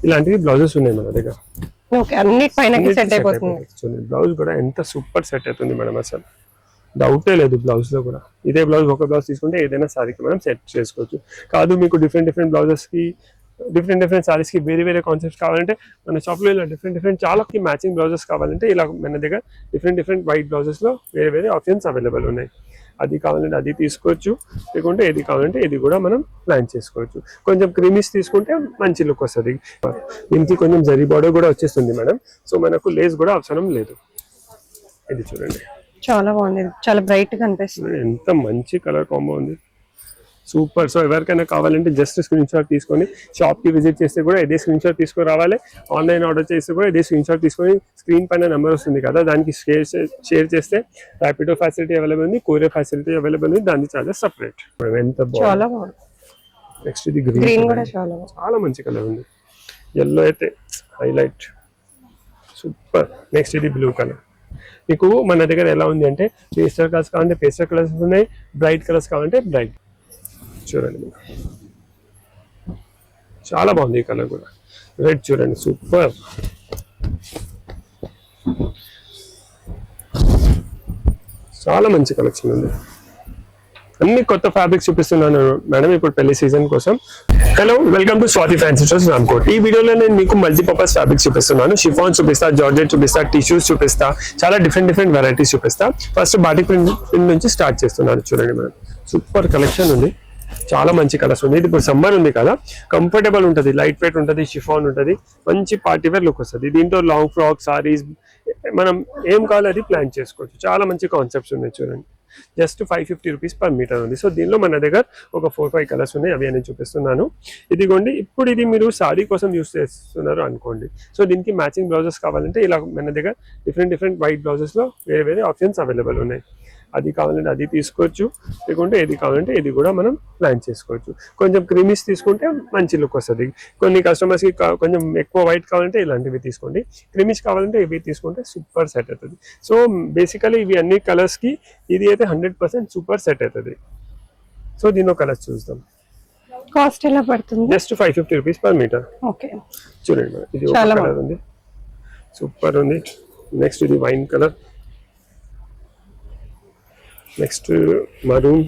ఇలాంటివి బ్లౌజెస్ ఉన్నాయి మన దగ్గర. ఓకే, అన్నిటిపైన సెట్ అయిపోతుంది. చూడండి బ్లౌజ్ కూడా ఎంత సూపర్ సెట్ అవుతుంది మేడం, అసలు డౌటే లేదు బ్లౌజ్ లో కూడా. ఇదే బ్లౌజ్ ఒక బ్లౌజ్ తీసుకుంటే ఏదైనా సారీకి మనం సెట్ చేసుకోవచ్చు. కాదు మీకు డిఫరెంట్ బ్లౌజెస్ కి డిఫరెంట్ సారీస్ కి వేరే కాన్సెప్ట్స్ కావాలంటే మన షాప్ లో ఇలా డిఫరెంట్ చాలా మ్యాచింగ్ బ్లౌజెస్ కావాలంటే ఇలా మన దగ్గర డిఫరెంట్ వైట్ బ్లౌజెస్ లో వేరే ఆప్షన్స్ అవైలబుల్ ఉన్నాయి. అది కావాలంటే అది తీసుకోవచ్చు, లేకుంటే ఏది కావాలంటే ఇది కూడా మనం ప్లాన్ చేసుకోవచ్చు. కొంచెం క్రీమీస్ తీసుకుంటే మంచి లుక్ వస్తుంది. దీనికి కొంచెం జరీ బార్డర్ కూడా వచ్చేస్తుంది మేడం, సో మనకు లేస్ కూడా అవసరం లేదు. ఇది చూడండి చాలా బాగుంది, చాలా బ్రైట్ గా అనిపిస్తుంది. ఎంత మంచి కలర్ కాంబో ఉంది, సూపర్. సో ఎవరికైనా కావాలంటే జస్ట్ స్క్రీన్ షాట్ తీసుకొని షాప్ కి విజిట్ చేస్తే కూడా ఇదే స్క్రీన్ షాట్ తీసుకొని రావాలి. ఆన్లైన్ ఆర్డర్ చేస్తే కూడా ఇదే స్క్రీన్ షాట్ తీసుకొని స్క్రీన్ పైన నెంబర్ వస్తుంది కదా, దానికి షేర్ చేస్తే ర్యాపిడో ఫెసిలిటీ అవైలబుల్ ఉంది, కొరియర్ ఫెసిలిటీ అవైలబుల్ ఉంది, దాని చార్జెస్ సపరేట్. ఎంత బాగుంది. నెక్స్ట్ ఇది గ్రీన్ కూడా చాలా మంచి కలర్ ఉంది, ఎల్లో అయితే హైలైట్, సూపర్. నెక్స్ట్ ఇది బ్లూ కలర్. మీకు మన దగ్గర ఎలా ఉంది అంటే పేస్టల్ కలర్స్ కావాలంటే పేస్టల్ కలర్స్ ఉన్నాయి, బ్రైట్ కలర్స్ కావాలంటే బ్రైట్. చూడండి చాలా బాగుంది ఈ కలర్ కూడా. రెడ్ చూడండి సూపర్, చాలా మంచి కలెక్షన్ ఉంది. అన్ని కొత్త ఫ్యాబ్రిక్స్ చూపిస్తున్నాను మేడం ఇప్పుడు పెళ్లి సీజన్ కోసం. Hello, welcome to Swathi fancy stores Ramkot. ఈ వీడియోలో నేను మీకు మల్టీపర్పస్ ఫ్యాబ్రిక్స్ చూపిస్తున్నాను. షిఫాన్ చూపిస్తా, జార్జెట్ చూపిస్తా, టిష్యూస్ చూపిస్తా, చాలా డిఫరెంట్ వెరైటీస్ చూపిస్తా. ఫస్ట్ బాటిక్ ప్రింట్ నుంచి స్టార్ట్ చేస్తున్నాను. చూడండి మేడం సూపర్ కలెక్షన్ ఉంది, చాలా మంచి కలర్స్ ఉంది. ఇది ఇప్పుడు సమ్మర్ ఉంది కదా, కంఫర్టబుల్ ఉంటుంది, లైట్ వెయిట్ ఉంటుంది, షిఫాన్ ఉంటుంది, మంచి పార్టీ వేర్ లుక్ వస్తుంది. దీంట్లో లాంగ్ ఫ్రాక్ సారీస్ మనం ఏం కావాలో అది ప్లాన్ చేసుకోవచ్చు. చాలా మంచి కాన్సెప్ట్స్ ఉన్నాయి. చూడండి జస్ట్ 550 రూపీస్ పర్ మీటర్ ఉంది. సో దీనిలో మన దగ్గర ఒక 4-5 కలర్స్ ఉన్నాయి, అవి నేను చూపిస్తున్నాను. ఇదిగోండి, ఇప్పుడు ఇది మీరు సారీ కోసం యూస్ చేస్తున్నారు అనుకోండి, సో దీనికి మ్యాచింగ్ బ్లౌజెస్ కావాలంటే ఇలా మన దగ్గర డిఫరెంట్ వైట్ బ్లౌజెస్ లో వేరే ఆప్షన్స్ అవైలబుల్ ఉన్నాయి. అది కావాలంటే అది తీసుకోవచ్చు, లేకుంటే ఏది కావాలంటే ఇది కూడా మనం ప్లాన్ చేసుకోవచ్చు. కొంచెం క్రీమీస్ తీసుకుంటే మంచి లుక్ వస్తుంది. కొన్ని కస్టమర్స్ కి కొంచెం ఎక్కువ వైట్ కావాలంటే ఇలాంటివి తీసుకోండి, క్రీమీస్ కావాలంటే ఇవి తీసుకుంటే సూపర్ సెట్ అవుతుంది. సో బేసికలీ ఇవి అన్ని కలర్స్ కి ఇది అయితే 100% సూపర్ సెట్ అవుతుంది. సో దీనిలో కలర్స్ చూద్దాం. కాస్ట్ ఎలా పడుతుంది? Just 550 rupees per metre. Okay, చూడండి ఇది ఒక కలర్ ఉంది, సూపర్ ఉంది. నెక్స్ట్ ఇది వైన్ కలర్, నెక్స్ట్ మరూన్,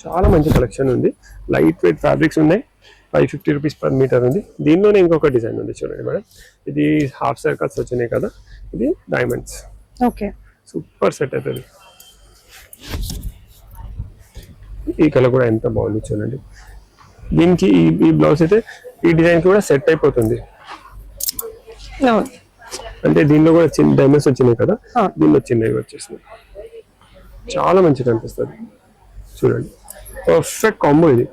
చాలా మంచి కలెక్షన్ ఉంది. లైట్ వెయిట్ ఫ్యాబ్రిక్స్ ఉన్నాయి, 550 రూపీస్ పర్ మీటర్ ఉంది. దీనిలోనే ఇంకొక డిజైన్ ఉంది చూడండి మేడం, ఇది హాఫ్ సర్కిల్స్ వచ్చినాయి కదా, ఇది డైమండ్స్. ఓకే, సూపర్ సెట్ అవుతుంది. ఈ కలర్ కూడా ఎంత బాగుంది చూడండి. దీనికి ఈ బ్లౌజ్ అయితే ఈ డిజైన్ కూడా సెట్ అయిపోతుంది. అంటే దీనిలో కూడా చిన్న డైమండ్స్ వచ్చినాయి కదా, దీనిలో చిన్నవి వచ్చేసినాయి, చాలా మంచిగా అనిపిస్తుంది. చూడండి పర్ఫెక్ట్ కాంబో ఇది.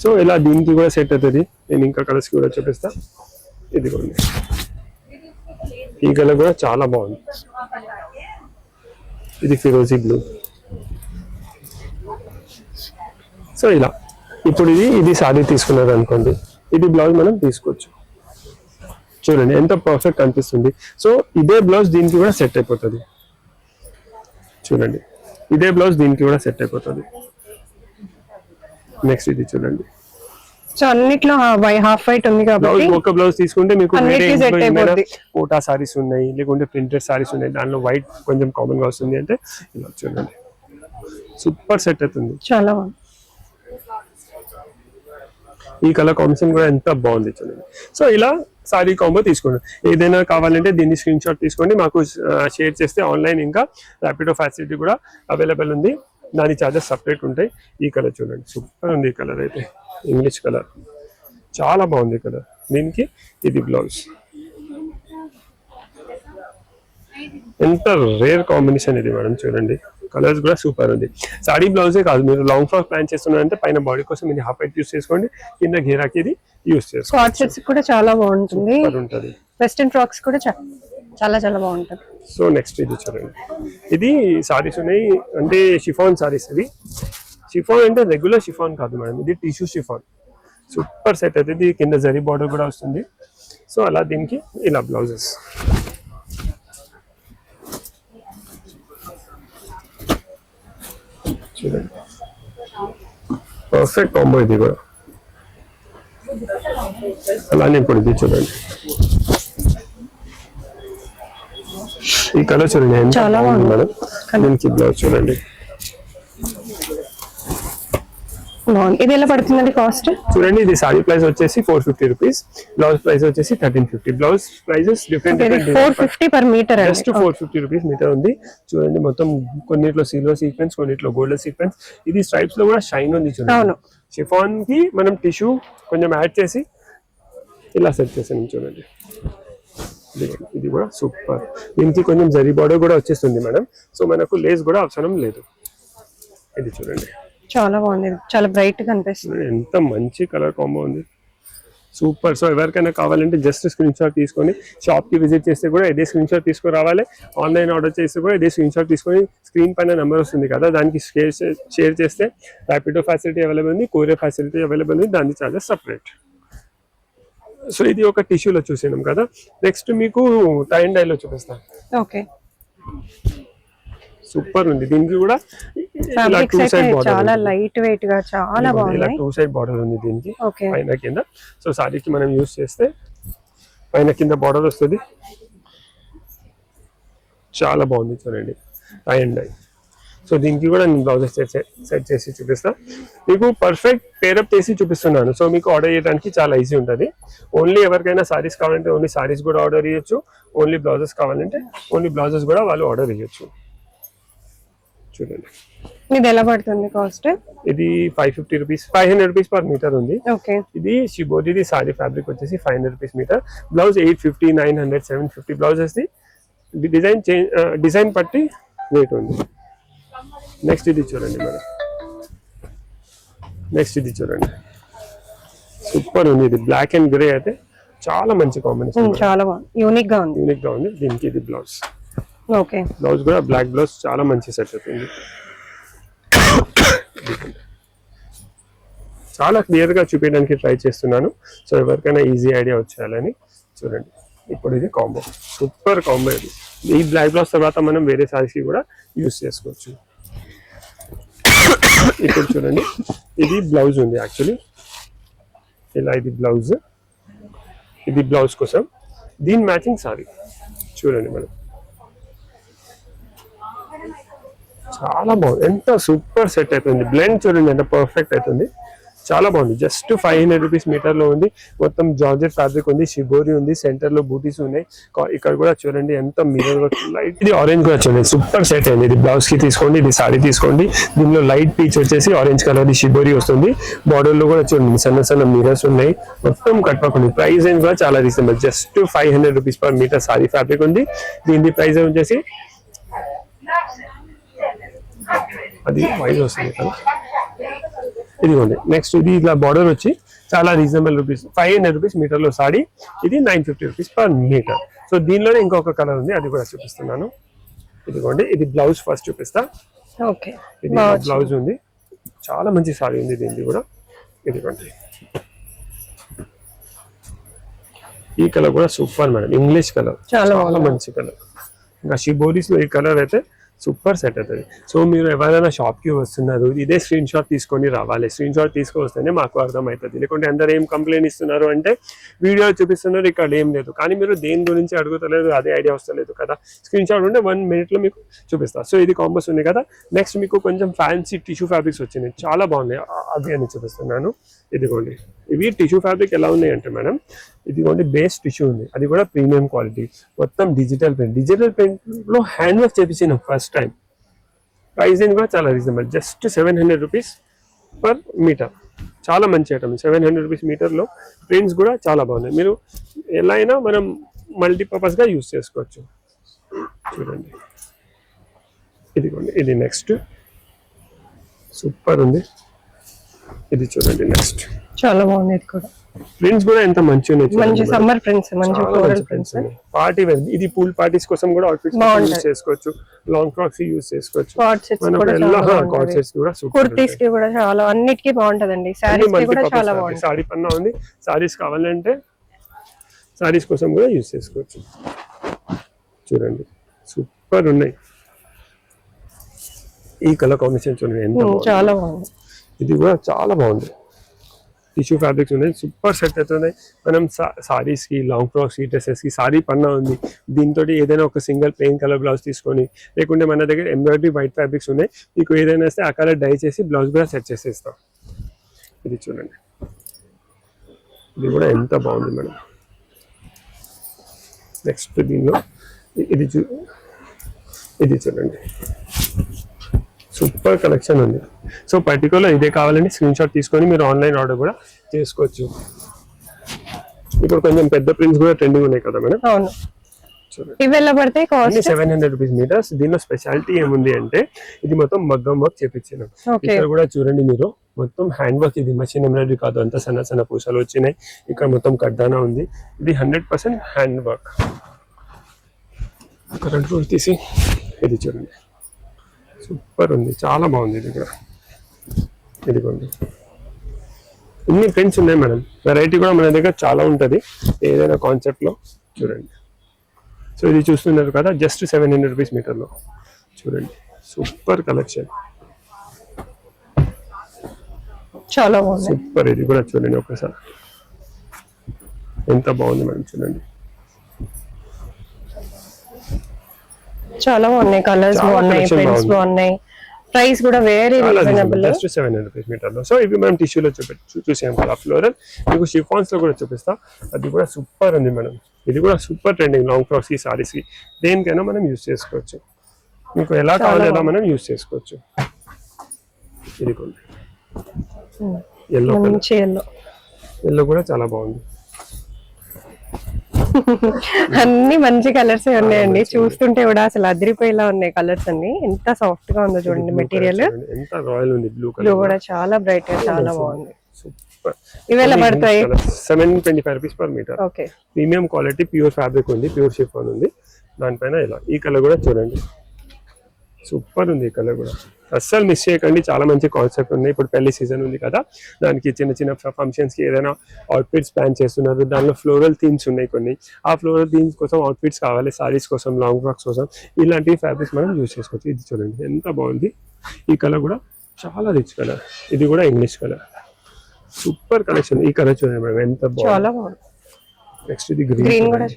సో ఇలా దీనికి కూడా సెట్ అవుతుంది. నేను ఇంకా కలర్స్ కూడా చూపిస్తా. ఇదిగోండి, ఈ కలర్ కూడా చాలా బాగుంది, ఇది ఫిరోజీ బ్లూ. సో ఇలా ఇప్పుడు ఇది సారీ తీసుకున్నారు అనుకోండి, ఇది బ్లౌజ్ మనం తీసుకోవచ్చు. చూడండి ఎంత పర్ఫెక్ట్ అనిపిస్తుంది. సో ఇదే బ్లౌజ్ దీనికి కూడా సెట్ అయిపోతుంది. చూడండి ఇదే బ్లౌజ్ దీనికి కూడా సెట్ అయిపోతుంది. నెక్స్ట్ ఇది చూడండి, సో అన్నిట్లో హాఫ్ వైట్ ఉంది కాబట్టి ఒక బ్లౌజ్ తీసుకుంటే మీకు కోటా సారీస్ ఉన్నాయి, లేకుంటే ప్రింటెడ్ సారీస్ ఉన్నాయి, దానిలో వైట్ కొంచెం కామన్ గా వస్తుంది అంటే ఇలా చూడండి సూపర్ సెట్ అవుతుంది. చాలా బాగుంది. ఈ కలర్ కాంబినేషన్ కూడా ఎంత బాగుంది చూడండి. సో ఇలా సారీ కాంబో తీసుకోండి. ఏదైనా కావాలంటే దీన్ని స్క్రీన్ షాట్ తీసుకోండి, మాకు షేర్ చేస్తే ఆన్లైన్ ఇంకా ర్యాపిడో ఫెసిలిటీ కూడా అవైలబుల్ ఉంది, దాని చార్జెస్ సపరేట్ ఉంటాయి. ఈ కలర్ చూడండి సూపర్ ఉంది, ఈ కలర్ అయితే ఇంగ్లీష్ కలర్ చాలా బాగుంది కలర్. దీనికి ఇది బ్లౌజ్, ఎంత రేర్ కాంబినేషన్ ఇది మేడం. చూడండి కలర్స్ కూడా సూపర్ ఉంది. సారీ బ్లౌజే కాదు, మీరు లాంగ్ ఫ్రాక్ ప్లాన్ చేస్తున్నారంటే పైన బాడీ కోసం ఇది హాఫ్ వైట్ యూస్ చేసుకోండి, కింద ఘేరాకి ఇది యూస్ చేసుకోండి. కూడా చాలా బాగుంటుంది, ఉంటుంది. వెస్టర్న్ ఫ్రాక్స్ కూడా చాలా బాగుంటుంది. సో నెక్స్ట్ ఇది చూడండి, ఇది సారీస్ ఉన్నాయి అంటే షిఫాన్ సారీస్. ఇది షిఫాన్ అంటే రెగ్యులర్ షిఫాన్ కాదు మేడం, ఇది టిష్యూ షిఫాన్. సూపర్ సెట్ అవుతుంది, కింద జరీ బార్డర్ కూడా వస్తుంది. సో అలా దీనికి ఇలా బ్లౌజెస్. చూడండి పర్ఫెక్ట్ కాంబో ఇది కూడా. అలానే ఇప్పుడు ఇది చూడండి, ఈ కలర్ చూడండి ఎంత చాలా బాగుంది బాగుంది. మేడం. దీనికి బ్లౌజ్ చూడండి, బాగుంది. ఇది ఎలా పడుతుందండి కాస్ట్? చూడండి ఇది సారీ ప్రైస్ వచ్చేసి 450 రూపీస్, బ్లౌజ్ ప్రైస్ వచ్చేసి 1350. Blouse prices different 450 per metre అండి. జస్ట్ 450 రూపీస్ మీటర్ ఉంది. చూడండి మొత్తం కొన్నిట్లో సిల్వర్ సీక్వెన్స్, కొన్నిట్లో గోల్డ్ సీక్వెన్స్. ఇది స్ట్రైప్స్ లో కూడా షైన్ ఉంది చూడండి. అవును. షిఫాన్ కి మనం టిష్యూ కొంచెం యాడ్ చేసి ఇలా సెట్ చేసాను చూడండి. ఇది కూడా సూపర్. దీనికి కొంచెం జరీ బార్డర్ కూడా వచ్చేస్తుంది మేడం, సో మనకు లేస్ కూడా అవసరం లేదు. ఇది చూడండి చాలా బాగుంది, చాలా బ్రైట్ గా అనిపిస్తుంది. ఎంత మంచి కలర్ కాంబో ఉంది, సూపర్. సో ఎవరికైనా కావాలంటే జస్ట్ స్క్రీన్ షాట్ తీసుకొని షాప్ కి విజిట్ చేస్తే కూడా ఇదే స్క్రీన్ షాట్ తీసుకొని రావాలి. ఆన్లైన్ ఆర్డర్ చేస్తే కూడా ఇదే స్క్రీన్ షాట్ తీసుకొని స్క్రీన్ పైన నెంబర్ వస్తుంది కదా, దానికి షేర్ చేస్తే ర్యాపిడో ఫెసిలిటీ అవైలబుల్ ఉంది, కొరియర్ ఫెసిలిటీ అవైలబుల్ ఉంది, దాని చార్జెస్ సపరేట్. సో ఇది ఒక టిష్యూలో చూసినాం కదా. నెక్స్ట్ మీకు టై అండ్ డైలో చూపిస్తాను. ఓకే, సూపర్ ఉంది. దీనికి కూడా ఇలా ఫ్యాబ్రిక్స్ టూ అయితే సైడ్ బార్డర్, చాలా లైట్ వెయిట్ గా చాలా ఇలా బాగున్నాయి. టూ సైడ్ బార్డర్ ఉంది దీనికి ఓకే, పైన కింద. సో సారీకి మనం యూస్ చేస్తే పైన కింద బార్డర్ వస్తుంది, చాలా బాగుంది చూడండి టై అండ్ డై. సో దీనికి కూడా నేను బ్లౌజెస్ సెట్ చేసి చూపిస్తా, మీకు పర్ఫెక్ట్ పేరప్ చేసి చూపిస్తున్నాను. సో మీకు ఆర్డర్ చేయడానికి చాలా ఈజీ ఉంటుంది. ఓన్లీ ఎవరికైనా సారీస్ కావాలంటే ఓన్లీ సారీస్ కూడా ఆర్డర్ చేయొచ్చు, ఓన్లీ బ్లౌజెస్ కావాలంటే ఓన్లీ బ్లౌజెస్ కూడా వాళ్ళు ఆర్డర్ చేయొచ్చు. చూడండి ఇది ఎలా పడుతుంది కాస్ట్? ఇది 550 రూపీస్, 500 రూపీస్ పర్ మీటర్ ఉంది. ఓకే, ఇది షిబోరిది సారీ ఫ్యాబ్రిక్ వచ్చేసి 500 రూపీస్ మీటర్. బ్లౌజ్ 850, 900, 750 బ్లౌజెస్ ది డిజైన్ పట్టి రేట్ ఉంది. నెక్స్ట్ ఇది చూడండి మేడం, నెక్స్ట్ ఇది చూడండి సూపర్ ఉంది. ఇది బ్లాక్ అండ్ గ్రే అయితే చాలా మంచి కాంబినేషన్, చాలా బాగుంది, యూనిక్ గా ఉంది. యూనిక్ గా ఉంది. దీనికి ఇది బ్లౌజ్, ఓకే, బ్లౌజ్ కూడా బ్లాక్ బ్లౌజ్ చాలా మంచి సెట్ అవుతుంది. చాలా క్లియర్ గా చూపించడానికి ట్రై చేస్తున్నాను, సో ఎవరికైనా ఈజీ ఐడియా వచ్చేయాలని. చూడండి ఇప్పుడు ఇది కాంబో, సూపర్ కాంబో. ఇది ఈ బ్లాక్ బ్లౌజ్ తర్వాత మనం వేరే సారీస్ కి కూడా యూస్ చేసుకోవచ్చు. ఇప్పుడు చూడండి ఇది బ్లౌజ్ ఉంది యాక్చువల్లీ, ఇలా ఇది బ్లౌజ్, ఇది బ్లౌజ్ కోసం దీని మ్యాచింగ్ సారీ చూడండి మనం, చాలా బాగుంది. ఎంత సూపర్ సెట్ అవుతుంది, బ్లెండ్ చూడండి ఎంత పర్ఫెక్ట్ అవుతుంది, చాలా బాగుంది. జస్ట్ 500 రూపీస్ మీటర్ లో ఉంది. మొత్తం జార్జెట్ ఫ్యాబ్రిక్ ఉంది, షిబోరి ఉంది, సెంటర్ లో బూటీస్ ఉన్నాయి. ఇక్కడ కూడా చూడండి ఎంత మిర్రర్ వర్క్ లైట్. ఇది ఆరెంజ్ కూడా చూడండి సూపర్ సెట్ అయింది. ఇది బ్లౌజ్ కి తీసుకోండి, ఇది సారీ తీసుకోండి. దీనిలో లైట్ పీచ్ వచ్చేసి ఆరెంజ్ కలర్ షిబోరి వస్తుంది. బార్డర్ లో కూడా చూడండి సన్న సన్న మిర్రర్స్ ఉన్నాయి, మొత్తం కట్టుకోండి. ప్రైస్ రేంజ్ కూడా చాలా reasonable, just 500 rupees per metre sari fabric ఉంది. దీని ప్రైస్ వచ్చేసి అది వైజ్ వస్తుంది కదా, ఇదిగోండి. నెక్స్ట్ ఇది ఇలా బార్డర్ వచ్చి చాలా రీజనబుల్ రూపీస్, 500 రూపీస్ మీటర్ లో సారీ. ఇది 950 రూపీస్ పర్ మీటర్. సో దీనిలోనే ఇంకొక కలర్ ఉంది, అది కూడా చూపిస్తున్నాను. ఇదిగోండి ఇది బ్లౌజ్ ఫస్ట్ చూపిస్తా. ఓకే, ఇది బ్లౌజ్ ఉంది, చాలా మంచి సారీ ఉంది దీనికి కూడా. ఇదిగోండి ఈ కలర్ కూడా సూపర్ మేడం, ఇంగ్లీష్ కలర్, చాలా మంచి కలర్. ఇంకా షిబోరీస్ లో ఈ కలర్ అయితే సూపర్ సెట్ అవుతుంది. సో మీరు ఎవరైనా షాప్ కి వస్తున్నారు, ఇదే స్క్రీన్ షాట్ తీసుకొని రావాలి. స్క్రీన్ షాట్ తీసుకొస్తేనే మాకు అర్థమవుతుంది. లేకుంటే అందరు ఏం కంప్లైంట్ ఇస్తున్నారు అంటే వీడియో చూపిస్తున్నారు, ఇక్కడ ఏం లేదు, కానీ మీరు దేని గురించి అడుగుతలేదు, అదే ఐడియా వస్తలేదు కదా. స్క్రీన్ షాట్ ఉంటే 1 minute లో మీకు చూపిస్తారు. సో ఇది కాంబోస్ ఉంది కదా. నెక్స్ట్ మీకు కొంచెం ఫ్యాన్సీ టిష్యూ ఫ్యాబ్రిక్స్ వచ్చినాయి, చాలా బాగున్నాయి, అవి అని చూపిస్తున్నాను. ఇదిగోండి ఇవి టిష్యూ ఫ్యాబ్రిక్ ఎలా ఉన్నాయి అంటే మేడం, ఇదిగోండి బేస్ టిష్యూ ఉంది, అది కూడా ప్రీమియం క్వాలిటీ, మొత్తం డిజిటల్ ప్రింట్. డిజిటల్ ప్రింట్ లో హ్యాండ్ వర్క్ చేపించిన ఫస్ట్ టైం. ప్రైస్ కూడా చాలా reasonable, just 700 rupees per metre. చాలా మంచి ఐటమ్, 700 రూపీస్ మీటర్ లో ప్రింట్స్ కూడా చాలా బాగున్నాయి. మీరు ఎలా అయినా మనం మల్టీపర్పస్ గా యూస్ చేసుకోవచ్చు. చూడండి ఇదిగోండి ఇది నెక్స్ట్ సూపర్ ఉంది. ఇది చూడండి నెక్స్ట్ చాలా బాగుంది. ఇది కూడా ప్రింట్స్ కూడా ఎంత మంచిగా ఉన్నాయి, మంచి సమ్మర్ ప్రింట్స్, మంచి ఫ్లోరల్ ప్రింట్స్. పార్టీ వేర్, ఇది పూల్ పార్టీస్ కోసం కూడా అవుట్ఫిట్స్ యూస్ చేసుకోవచ్చు, లాంగ్ ఫ్రాక్స్ యూస్ చేసుకోవచ్చు. కార్డ్ సెట్స్ కూడా కార్డ్ సెట్స్ కూడా సూపర్, కుర్తీస్ కి కూడా చాలా, అన్నిటికీ బాగుంటదండి. సారీస్ కి కూడా చాలా బాగుంది. సారీ పన్నా ఉంది, సారీస్ కావాలంటే సారీస్ కోసం కూడా యూస్ చేసుకోవచ్చు. చూడండి సూపర్ ఉన్నాయి. ఈ కలర్ కాంబినేషన్ చూడండి ఎంత బాగుంది, చాలా బాగుంది. ఇది కూడా చాలా బాగుంది. టిష్యూ ఫ్యాబ్రిక్స్ ఉన్నాయి, సూపర్ సెట్ అవుతున్నాయి. మనం సారీస్కి, లాంగ్ ఫ్రాక్స్కి, డ్రెస్సెస్కి, సారీ పన్నా ఉంది. దీంతో ఏదైనా ఒక సింగిల్ ప్లెయిన్ కలర్ బ్లౌజ్ తీసుకొని, లేకుంటే మన దగ్గర ఎంబ్రాయిడరీ వైట్ ఫ్యాబ్రిక్స్ ఉన్నాయి, మీకు ఏదైనా వస్తే ఆ కలర్ డై చేసి బ్లౌజ్ కూడా సెట్ చేసేస్తాం. ఇది చూడండి, ఇది కూడా ఎంత బాగుంది మేడం. నెక్స్ట్ దీనిలో ఇది చూడండి, సూపర్ కలెక్షన్ ఉంది. సో పర్టికులర్ ఇదే కావాలంటే స్క్రీన్ షాట్ తీసుకొని మీరు ఆన్లైన్ ఆర్డర్ కూడా చేసుకోవచ్చు. ఇప్పుడు కొంచెం పెద్ద ప్రింట్స్ కూడా ట్రెండింగ్ ఉన్నాయి కదా మేడం. అవును, ఇవి ఎలా పడతాయి కాస్ట్? 700 rupees metres. దీనిలో స్పెషాలిటీ ఏముంది అంటే ఇది మొత్తం మగ్గం వర్క్ చేపించినాం. ఇక్కడ కూడా చూడండి మీరు, మొత్తం హ్యాండ్ వర్క్. ఇది మషిన్ ఎంబ్రాయిడరీ కాదు, అంత సన్న సన్న పూసలు వచ్చినాయి. ఇక్కడ మొత్తం కడ్డానా ఉంది. ఇది 100% హ్యాండ్ వర్క్. కరెంట్ కూడా తీసి ఇది చూడండి, సూపర్ ఉంది, చాలా బాగుంది. ఇది కూడా ఇదిగోండి, ఇన్ని ప్రింట్స్ ఉన్నాయి మేడం. వెరైటీ కూడా మన దగ్గర చాలా ఉంటుంది ఏదైనా కాన్సెప్ట్లో. చూడండి, సో ఇది చూస్తున్నారు కదా, జస్ట్ 700 రూపీస్ మీటర్లో. చూడండి, సూపర్ కలెక్షన్, చాలా బాగుంది, సూపర్. ఇది కూడా చూడండి ఒకసారి, ఎంత బాగుంది మేడం. చూడండి, చాలా బాగున్నాయి, కలర్స్ బాగున్నాయి, ప్రింట్స్ బాగున్నాయి. ప్రైస్ కూడా వెరీ రీజనబుల్, జస్ట్ 700 రూపీస్ మీటర్లో. సో ఇవి మనం టిష్యూలో చూసాం కదా, ఫ్లోరల్. మీకు షిఫాన్స్ లో కూడా చూపిస్తా, అది కూడా సూపర్ ఉంది మేడం. ఇది కూడా సూపర్ ట్రెండింగ్, లాంగ్ ఫ్రాక్స్ కి, సారీస్ కి, దేనికైనా మనం యూజ్ చేసుకోవచ్చు. మీకు ఎలా కావాలి అలా మనం యూజ్ చేసుకోవచ్చు. ఇది కూడా ఎల్లో ఎల్లో కూడా చాలా బాగుంది. అన్ని మంచి కలర్స్ ఉన్నాయండి, చూస్తుంటే కూడా అసలు అదిరిపోయేలా ఉన్నాయి కలర్స్ అన్ని. ఎంత సాఫ్ట్ గా ఉందో చూడండి మెటీరియల్, ఎంత రాయల్ ఉంది. బ్లూ కూడా చాలా బ్రైట్ గా చాలా బాగుంది. ఇవి ఎలా పడతాయి? 725 rupees per metre. Okay, premium quality, pure fabric ఉంది, ప్యూర్ షిఫాన్ ఉంది. దానిపైన ఇలా ఈ కలర్ కూడా చూడండి, సూపర్ ఉంది. ఈ కలర్ కూడా అస్సలు మిస్ చేయకండి, చాలా మంచి కాన్సెప్ట్ ఉన్నాయి. ఇప్పుడు పెళ్లి సీజన్ ఉంది కదా, దానికి చిన్న చిన్న ఫంక్షన్స్కి ఏదైనా అవుట్ఫిట్స్ ప్లాన్ చేస్తున్నారు, దానిలో ఫ్లోరల్ థీమ్స్ ఉన్నాయి కొన్ని. ఆ ఫ్లోరల్ థీమ్స్ కోసం అవుట్ఫిట్స్ కావాలి, సారీస్ కోసం, లాంగ్ ఫ్రాక్స్ కోసం, ఇలాంటి ఫ్యాబ్రిక్స్ మనం యూజ్ చేసుకోవచ్చు. ఇది చూడండి ఎంత బాగుంది. ఈ కలర్ కూడా చాలా రిచ్ కలర్, ఇది కూడా ఇంగ్లీష్ కలర్, సూపర్ కలెక్షన్. ఈ కలర్ చూడండి మేడం, ఎంత బాగుంది. నెక్స్ట్ ఇది గ్రీన్ కూడా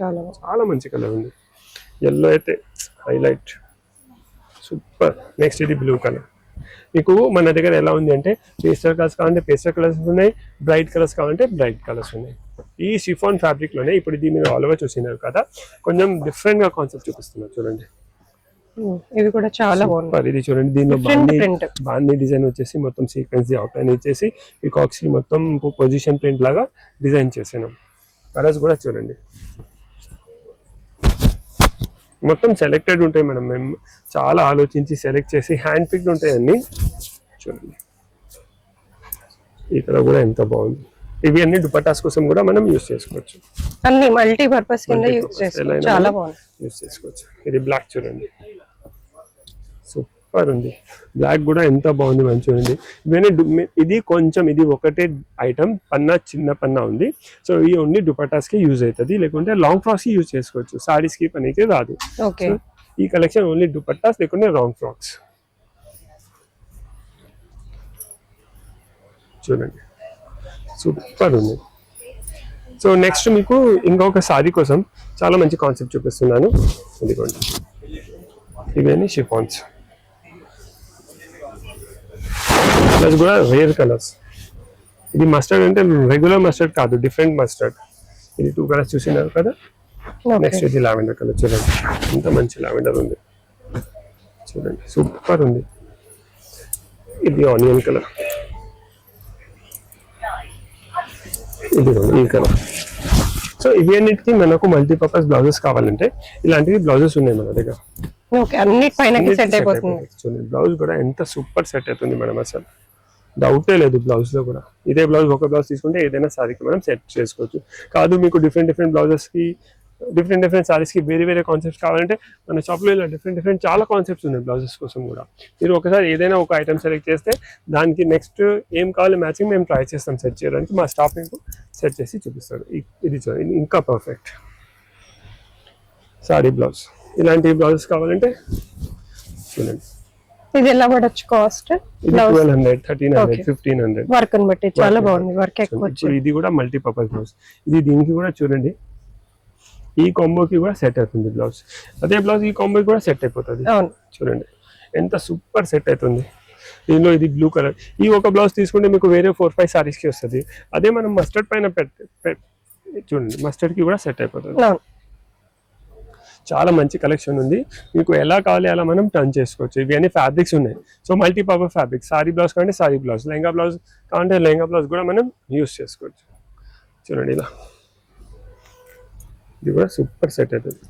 చాలా మంచి కలర్ ఉంది. ఎల్లో అయితే హైలైట్, సూపర్. నెక్స్ట్ ఇది బ్లూ కలర్. మీకు మన దగ్గర ఎలా ఉంది అంటే, పేస్టల్ కలర్స్ కావాలంటే పేస్టల్ కలర్స్ ఉన్నాయి, బ్రైట్ కలర్స్ కావాలంటే బ్రైట్ కలర్స్ ఉన్నాయి. ఈ షిఫాన్ ఫ్యాబ్రిక్ లోనే ఇప్పుడు ఇది మీరు ఆల్ ఓవర్ చూసినారు కదా, కొంచెం డిఫరెంట్ గా కాన్సెప్ట్ చూపిస్తున్నారు. చూడండి, ఇది కూడా చాలా బాగుంది. ఇది చూడండి, దీనిలో బాందీ డిజైన్ వచ్చేసి మొత్తం సీక్వెన్స్ అవుట్లైన్ ఇచ్చేసి పీకాక్స్ కి మొత్తం పొజిషన్ ప్రింట్ లాగా డిజైన్ చేసినాం. కలర్స్ కూడా చూడండి, మొత్తం సెలెక్టెడ్ ఉంటాయి మేడం. మేము చాలా ఆలోచించి సెలెక్ట్ చేసి హ్యాండ్ పిక్డ్ ఉంటాయి అన్ని. చూడండి, ఇక్కడ కూడా ఎంత బాగుంది. ఇవి అన్ని దుపట్టాస్ కోసం కూడా మనం యూజ్ చేసుకోవచ్చు, అన్ని మల్టీ పర్పస్ కింద యూజ్ చేసుకోవచ్చు. ఇది బ్లాక్ చూడండి, సూపర్ ఉంది. బ్లాక్ కూడా ఎంత బాగుంది, మంచిగా ఉంది. ఇవన్నీ ఇది కొంచెం, ఇది ఒకటే ఐటమ్, పన్నా చిన్న పన్నా ఉంది. సో ఇది ఓన్లీ దుపట్టాస్ కి యూజ్ అవుతుంది, లేకుంటే లాంగ్ ఫ్రాక్స్ కి యూజ్ చేసుకోవచ్చు, సారీస్ కి పనికి రాదు. ఈ కలెక్షన్ ఓన్లీ దుపట్టాస్, లేకుంటే లాంగ్ ఫ్రాక్స్. చూడండి, సూపర్ ఉంది. సో నెక్స్ట్ మీకు ఇంకొక సారీ కోసం చాలా మంచి కాన్సెప్ట్ చూపిస్తున్నాను. ఇదిగోండి, ఇవన్నీ షిఫాన్స్, కలర్స్ కూడా రేర్ కలర్స్. ఇది మస్టర్డ్ అంటే రెగ్యులర్ మస్టర్డ్ కాదు, డిఫరెంట్ మస్టర్డ్. ఇది 2 కలర్స్ చూసినారు కదా. నెక్స్ట్ ఇది లావెండర్ కలర్, చూడండి ఎంత మంచి లావెండర్ ఉంది. చూడండి, సూపర్ ఉంది. ఇది ఆనియన్ కలర్, ఇది ఈ కలర్. సో ఇవి అన్నిటికీ మనకు మల్టీపర్పస్ బ్లౌజెస్ కావాలంటే ఇలాంటివి బ్లౌజెస్ ఉన్నాయి మన దగ్గర. చూడండి, బ్లౌజ్ కూడా ఎంత సూపర్ సెట్ అవుతుంది మేడం, అసలు డౌటే లేదు. బ్లౌజ్ లో కూడా ఇదే బ్లౌజ్, ఒక బ్లౌజ్ తీసుకుంటే ఏదైనా సారీకి మనం సెట్ చేసుకోవచ్చు. కాదు మీకు డిఫరెంట్ బ్లౌజెస్ కి, డిఫరెంట్ సారీస్ కి వేరే కాన్సెప్ట్స్ కావాలంటే మన షాప్ లో ఇలా డిఫరెంట్ చాలా కాన్సెప్ట్స్ ఉన్నాయి బ్లౌజెస్ కోసం కూడా. మీరు ఒకసారి ఏదైనా ఒక ఐటమ్ సెలెక్ట్ చేస్తే దానికి నెక్స్ట్ ఏం కావాలి మ్యాచింగ్ మేము ట్రై చేస్తాం సెట్ చేయడానికి. మా స్టాఫ్ మీకు సెట్ చేసి చూపిస్తాడు. ఇది చూడండి, ఇంకా పర్ఫెక్ట్ సారీ బ్లౌజ్. ఇలాంటి బ్లౌజెస్ కావాలంటే చూడండి, ఇది ఎలా పడొచ్చు కాస్ట్? ఇది 1200, 1300, 1500 వర్క్ అని బట్టి చాలా బాగుంది. వర్క్ ఎక్కువ ఇప్పుడు ఇది కూడా మల్టీపర్పస్ బ్లౌజ్. ఇది దీనికి కూడా చూడండి, ఈ కాంబోకి కూడా సెట్ అవుతుంది బ్లౌజ్. అదే బ్లౌజ్ ఈ కాంబోకి కూడా సెట్ అయిపోతుంది. చూడండి ఎంత సూపర్ సెట్ అవుతుంది. దీనిలో ఇది బ్లూ కలర్, ఈ ఒక బ్లౌజ్ తీసుకుంటే మీకు వేరే 4-5 సారీస్ కి వస్తుంది. అదే మనం మస్టర్డ్ పైన చూడండి, మస్టర్డ్ కి కూడా సెట్ అయిపోతుంది. చాలా మంచి కలెక్షన్ ఉంది. మీకు ఎలా కావాలి అలా మనం టర్న్ చేసుకోవచ్చు. ఇవి అన్ని ఫ్యాబ్రిక్స్ ఉన్నాయి. So multipurpose fabric. Sorry blouse కావాలంటే సారీ బ్లౌజ్, లెహంగా బ్లౌజ్ కావాలంటే లెహంగా బ్లౌజ్ కూడా మనం యూస్ చేసుకోవచ్చు. చూడండి ఇలా, ఇది కూడా సూపర్ సెట్ అవుతుంది.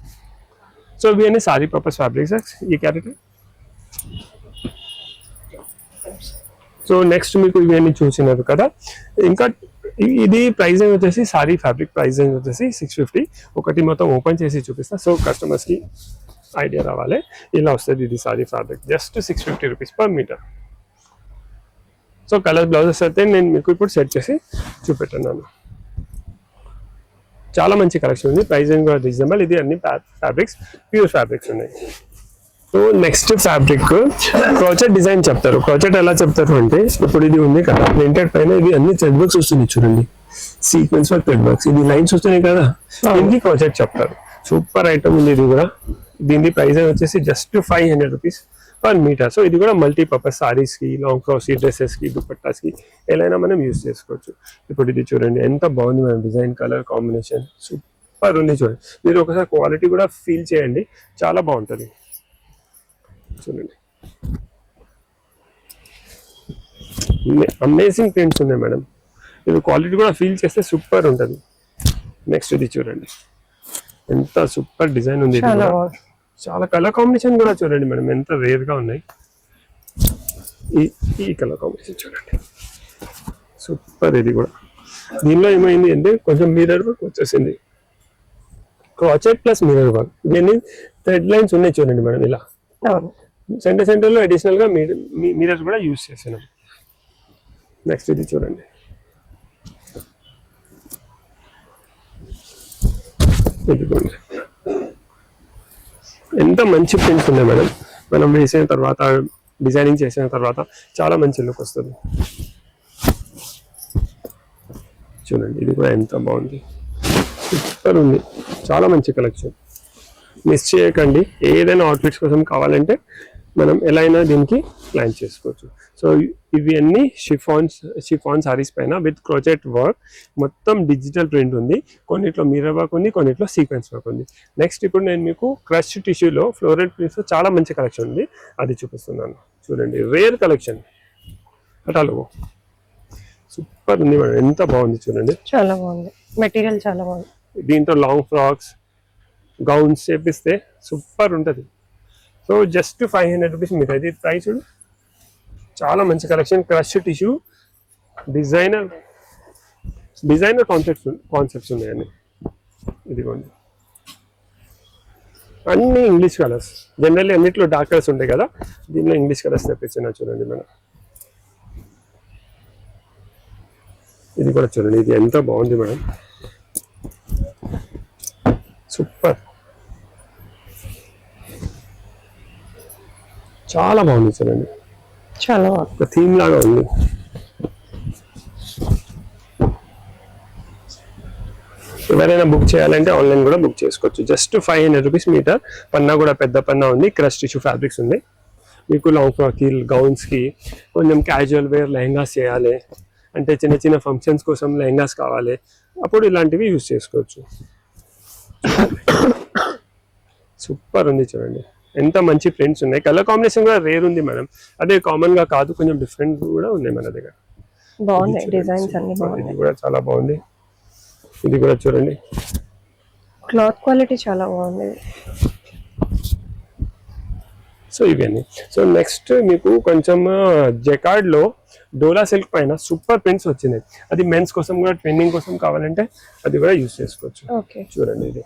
సో ఇవి అన్ని సారీ పర్పస్ ఫ్యాబ్రిక్స్ ఈ క్యారెక్టర్. సో నెక్స్ట్ మీకు ఇవన్నీ చూసినారు కదా. ఇంకా ఇది ప్రైజింగ్ వచ్చేసి సారీ ఫ్యాబ్రిక్ ప్రైజింగ్ వచ్చేసి 650. ఒకటి మొత్తం ఓపెన్ చేసి చూపిస్తా, సో కస్టమర్స్ కి ఐడియా రావాలి. ఇలా వస్తుంది ఇది sari fabric, just 650 rupees per metre. So colour blouses అయితే నేను మీకు ఇప్పుడు సెట్ చేసి చూపెట్టున్నాను. చాలా మంచి కలెక్షన్ ఉంది, ప్రైజింగ్ కూడా రీజనబుల్. ఇది అన్ని ఫ్యాబ్రిక్స్ ప్యూర్ ఫ్యాబ్రిక్స్ ఉన్నాయి. So next fabric crochet design చెప్తారు. క్రోచెట్ ఎలా చెప్తారు అంటే, ఇప్పుడు ఇది ఉంది కదా ప్రింటెడ్ పైన, ఇది అన్ని థ్రెడ్ వర్క్స్ వస్తుంది చూడండి, సీక్వెన్స్ వర్క్ థ్రెడ్ వర్క్స్, ఇది లైన్స్ వస్తున్నాయి కదా, దీనికి క్రోచెట్ చెప్తారు. సూపర్ ఐటమ్ ఉంది ఇది కూడా. దీని ప్రైస్ వచ్చేసి just 500 rupees per metre. So ఇది కూడా మల్టీపర్పస్ సారీస్ కి, లాంగ్ ఫ్రాక్స్ కి, డ్రెస్సెస్ కి, దుపట్టాస్ కి ఎలా మనం యూస్ చేసుకోవచ్చు. ఇప్పుడు ఇది చూడండి ఎంత బాగుంది మన డిజైన్, కలర్ కాంబినేషన్ సూపర్ ఉంది. చూడండి మీరు ఒకసారి క్వాలిటీ కూడా ఫీల్ చేయండి, చాలా బాగుంటుంది. చూడండి అమేజింగ్ ప్రింట్స్ ఉన్నాయి మేడం. ఇది క్వాలిటీ కూడా ఫీల్ చేస్తే సూపర్ ఉంటుంది. నెక్స్ట్ ఇది చూడండి ఎంత సూపర్ డిజైన్ ఉంది. చాలా కలర్ కాంబినేషన్ కూడా చూడండి మేడం, ఎంత రేర్ గా ఉన్నాయి. ఈ కలర్ కాంబినేషన్ చూడండి సూపర్. ఇది కూడా దీనిలో ఏమైంది అంటే కొంచెం మిర్రర్ వర్క్ వచ్చేసింది, క్రోచెట్ ప్లస్ మిర్రర్ వర్క్. దీన్ని థ్రెడ్ లైన్స్ ఉన్నాయి చూడండి మేడం. ఇలా సెంటర్ లో అడిషనల్ గా మిర్రర్ కూడా యూజ్ చేసినాం. నెక్స్ట్ ఇది చూడండి ఇదిగోండి ఎంత మంచి ప్రింట్స్ ఉన్నాయి మేడం. మనం వేసిన తర్వాత డిజైనింగ్ చేసిన తర్వాత చాలా మంచి లుక్ వస్తుంది. చూడండి ఇది కూడా ఎంత బాగుంది, సూపర్ ఉంది. చాలా మంచి కలెక్షన్, మిస్ చేయకండి. ఏదైనా అవుట్ఫిట్స్ కోసం కావాలంటే మనం ఎలా అయినా దీనికి ప్లాన్ చేసుకోవచ్చు. సో ఇవి అన్ని షిఫాన్ సారీస్ పైన విత్ క్రోచెట్ వర్క్, మొత్తం డిజిటల్ ప్రింట్ ఉంది. కొన్నిట్లో మిర్రర్ వర్క్ ఉంది, కొన్నిట్లో సీక్వెన్స్ వర్క్ ఉంది. నెక్స్ట్ ఇప్పుడు నేను మీకు క్రష్ టిష్యూలో ఫ్లోరల్ ప్రింట్స్ చాలా మంచి కలెక్షన్ ఉంది, అది చూపిస్తున్నాను. చూడండి రేర్ కలెక్షన్, హటాలో సూపర్ ఉంది మేడం, ఎంత బాగుంది చూడండి. చాలా బాగుంది మెటీరియల్, చాలా బాగుంది. దీంతో లాంగ్ ఫ్రాక్స్, గౌన్స్ చేపిస్తే సూపర్ ఉంటుంది. సో జస్ట్ 500 రూపీస్ మీద. ఇది ప్రైస్ చాలా మంచి collection. Crush tissue designer concepts ఉన్నాయండి. ఇదిగోండి అన్ని ఇంగ్లీష్ కలర్స్. జనరల్లీ అన్నిట్లో డార్క్ కలర్స్ ఉంటాయి కదా, దీనిలో ఇంగ్లీష్ కలర్స్ తెప్పించిన చూడండి మేడం. ఇది కూడా చూడండి, ఇది ఎంత బాగుంది మేడం, సూపర్. చాలా బాగుంది చూడండి, చాలా బాగుంది, థీమ్ లాగా ఉంది. ఎవరైనా బుక్ చేయాలంటే ఆన్లైన్ కూడా బుక్ చేసుకోవచ్చు. Just 500 rupees metre. పన్నా కూడా పెద్ద పన్నా ఉంది, క్రష్ టిష్యూ ఫ్యాబ్రిక్స్ ఉంది. మీకు లాంగ్ ఫ్రాక్కి, గౌన్స్కి, కొంచెం క్యాజువల్ వేర్ లెహంగాస్ చేయాలి అంటే, చిన్న చిన్న ఫంక్షన్స్ కోసం లెహంగాస్ కావాలి, అప్పుడు ఇలాంటివి యూజ్ చేసుకోవచ్చు. సూపర్ ఉంది చూడండి, ఎంత మంచి ప్రింట్స్ ఉన్నాయి. కలర్ కాంబినేషన్ కూడా రేర్ ఉంది మేడం, అదే కామన్ గా కాదు, కొంచెం డిఫరెంట్ కూడా ఉన్నాయి మన దగ్గర. బాగున్నాయి డిజైన్స్ అన్ని బాగున్నాయి. ఇది కూడా చాలా బాగుంది. ఇది కూడా చూడండి, క్లాత్ క్వాలిటీ చాలా బాగుంది. సో ఇవన్నీ. సో నెక్స్ట్ మీకు కొంచెం జకార్డ్ లో డోలా సిల్క్ పైన సూపర్ ప్రింట్స్ వచ్చినాయి. అది మెన్స్ కోసం కూడా, ట్రెండింగ్ కోసం కావాలంటే అది కూడా యూజ్ చేసుకోవచ్చు. చూడండి ఇది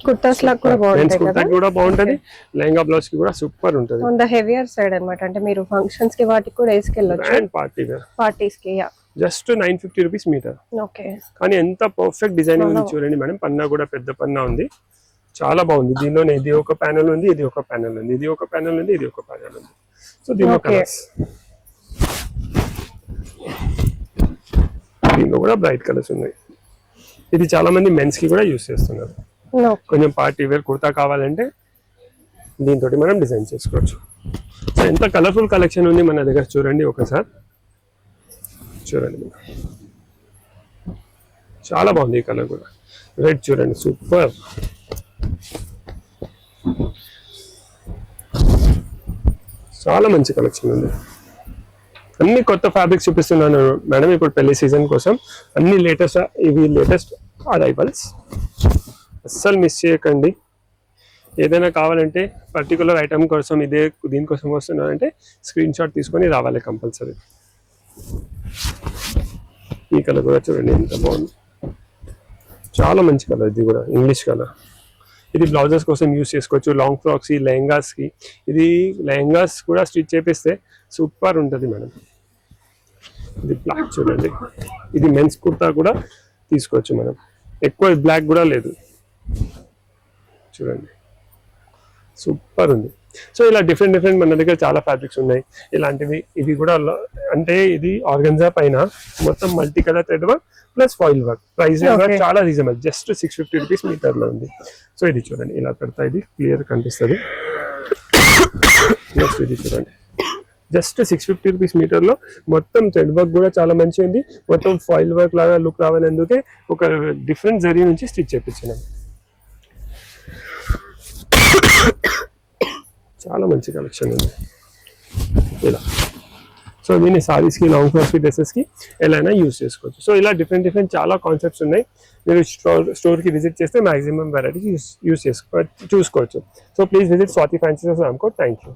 కుర్తాస్ లాగా కూడా బాగుంటాయి కదా, కూడా బాగుంటది. లెహంగా బ్లౌజ్ కి కూడా సూపర్ ఉంటది. ఆన్ ద హెవియర్ సైడ్ అన్నమాట, అంటే మీరు ఫంక్షన్స్ కి వాటికి కూడా వేసుకెళ్ళొచ్చు, అండ్ పార్టీస్ కి. Just 950 rupees metre. ఓకే, కానీ ఎంత పర్ఫెక్ట్ డిజైనింగ్ ఉంది చూడండి మేడం. పన్నా కూడా పెద్ద పన్నా ఉంది, చాలా బాగుంది. దీనిలోనే ఇది ఒక ప్యానెల్ ఉంది, ఇది ఒక ప్యానెల్ ఉంది, ఇది ఒక ప్యానెల్ ఉంది, ఇది ఒక ప్యానెల్ ఉంది. సో దీనిలో Okay. కలర్స్, దీనిలో కూడా బ్రైట్ కలర్స్ ఉన్నాయి. ఇది చాలా మంది మెన్స్ కి కూడా యూస్ చేస్తున్నారు. కొంచెం పార్టీ వేర్ కుర్తా కావాలంటే దీంతో మనం డిజైన్ చేసుకోవచ్చు. సో ఎంత కలర్ఫుల్ కలెక్షన్ ఉంది మన దగ్గర చూడండి ఒకసారి. చూడండి మీరు, చాలా బాగుంది ఈ కలర్ కూడా. రెడ్ చూడండి, సూపర్. చాలా మంచి కలెక్షన్ ఉంది. అన్ని కొత్త ఫ్యాబ్రిక్స్ చూపిస్తున్నాను మేడం ఇప్పుడు పెళ్లి సీజన్ కోసం. అన్ని లేటెస్ట్, ఇవి లేటెస్ట్ అరైవల్స్, అస్సలు మిస్ చేయకండి. ఏదైనా కావాలంటే పర్టికులర్ ఐటమ్ కోసం దీనికోసం వస్తున్నారంటే స్క్రీన్ షాట్ తీసుకొని రావాలి కంపల్సరీ. ఈ కలర్ కూడా చూడండి ఎంత బాగుంది, చాలా మంచి కలర్. ఇది కూడా ఇంగ్లీష్ కలర్. ఇది బ్లౌజెస్ కోసం యూస్ చేసుకోవచ్చు, లాంగ్ ఫ్రాక్స్, లెహంగాస్కి. ఇది లెహంగాస్ కూడా స్టిచ్ చేపిస్తే సూపర్ ఉంటుంది మేడం. ఇది బ్లాక్ చూడండి, ఇది మెన్స్ కుర్తా కూడా తీసుకోవచ్చు మనం. ఎక్కువ బ్లాక్ కూడా లేదు, చూడండి సూపర్ ఉంది. సో ఇలా డిఫరెంట్ మన దగ్గర చాలా ఫ్యాబ్రిక్స్ ఉన్నాయి ఇలాంటివి. ఇవి కూడా అంటే ఇది ఆర్గన్జా పైన మొత్తం multi colour thread work plus foil work. Price చాలా రీజనబుల్, జస్ట్ 650 రూపీస్ మీటర్లో ఉంది. సో ఇది చూడండి ఇలా పెడతా, ఇది క్లియర్ కనిపిస్తుంది. నెక్స్ట్ ఇది చూడండి, జస్ట్ 650 రూపీస్ మీటర్లో మొత్తం థ్రెడ్ వర్క్ కూడా చాలా మంచిగా ఉంది. మొత్తం ఫాయిల్ వర్క్ లాగా లుక్ రావాలందుకే ఒక డిఫరెంట్ జరీ నుంచి స్టిచ్ చేయించినాం. చాలా మంచి కలెక్షన్ ఉంది ఇలా. సో దీన్ని సారీస్కి, లాంగ్ ఫ్రాక్స్కి, డ్రెస్సెస్కి ఎలా అయినా యూస్ చేసుకోవచ్చు. సో ఇలా డిఫరెంట్ చాలా కాన్సెప్ట్స్ ఉన్నాయి. మీరు స్టోర్కి విజిట్ చేస్తే మాక్సిమం వెరైటీ చూసుకోవచ్చు. So please visit Swathi fancy stores Ramkot. Thank you.